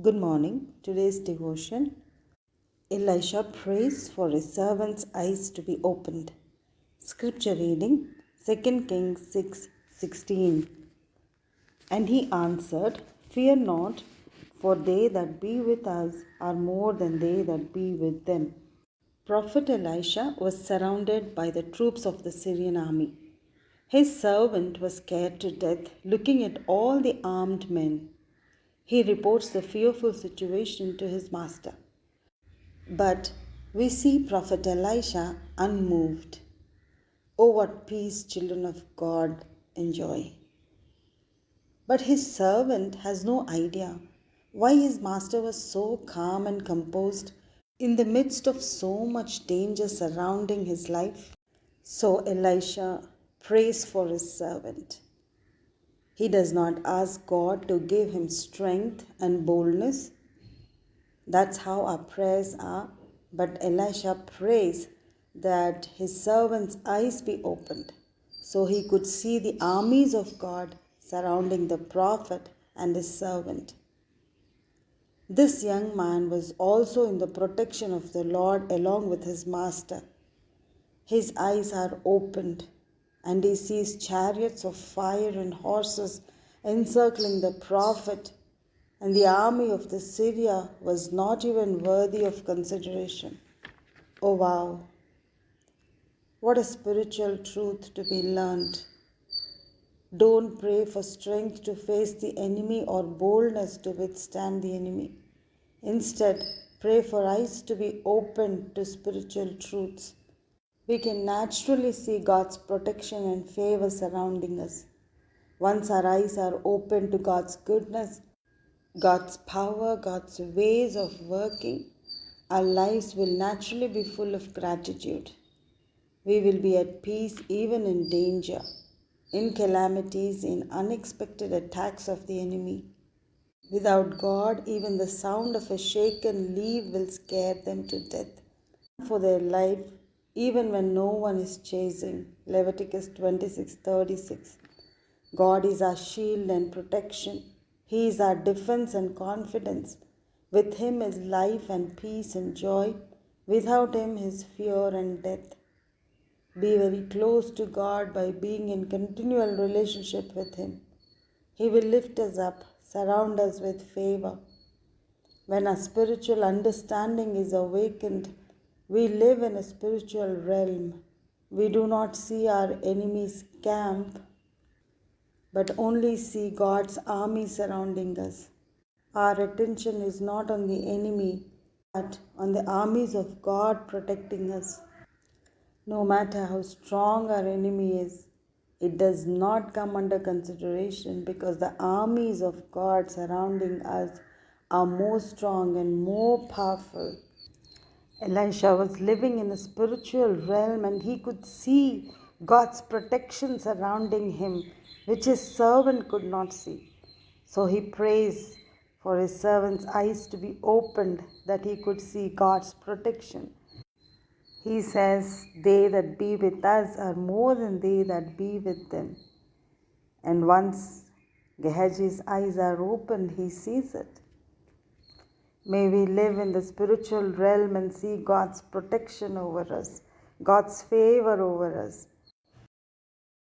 Good morning. Today's devotion. Elisha prays for his servant's eyes to be opened. Scripture reading 2 Kings 6:16. And he answered, Fear not, for they that be with us are more than they that be with them. Prophet Elisha was surrounded by the troops of the Syrian army. His servant was scared to death, looking at all the armed men. He reports the fearful situation to his master. But we see Prophet Elisha unmoved. Oh, what peace children of God enjoy. But his servant has no idea why his master was so calm and composed in the midst of so much danger surrounding his life. So Elisha prays for his servant. He does not ask God to give him strength and boldness. That's how our prayers are. But Elisha prays that his servant's eyes be opened so he could see the armies of God surrounding the prophet and his servant. This young man was also in the protection of the Lord along with his master. His eyes are opened and he sees chariots of fire and horses encircling the prophet, and the army of the Syria was not even worthy of consideration. Oh wow, what a spiritual truth to be learned. Don't pray for strength to face the enemy or boldness to withstand the enemy. Instead, pray for eyes to be opened to spiritual truths. We can naturally see God's protection and favor surrounding us. Once our eyes are open to God's goodness, God's power, God's ways of working, our lives will naturally be full of gratitude. We will be at peace even in danger, in calamities, in unexpected attacks of the enemy. Without God, even the sound of a shaken leaf will scare them to death. For their life, even when no one is chasing. Leviticus 26:36. God is our shield and protection. He is our defense and confidence. With Him is life and peace and joy. Without Him is fear and death. Be very close to God by being in continual relationship with Him. He will lift us up, surround us with favor. When our spiritual understanding is awakened, we live in a spiritual realm. We do not see our enemy's camp, but only see God's army surrounding us. Our attention is not on the enemy, but on the armies of God protecting us. No matter how strong our enemy is, it does not come under consideration because the armies of God surrounding us are more strong and more powerful. Elisha was living in a spiritual realm and he could see God's protection surrounding him, which his servant could not see. So he prays for his servant's eyes to be opened that he could see God's protection. He says, They that be with us are more than they that be with them. And once Gehazi's eyes are opened, he sees it. May we live in the spiritual realm and see God's protection over us, God's favor over us.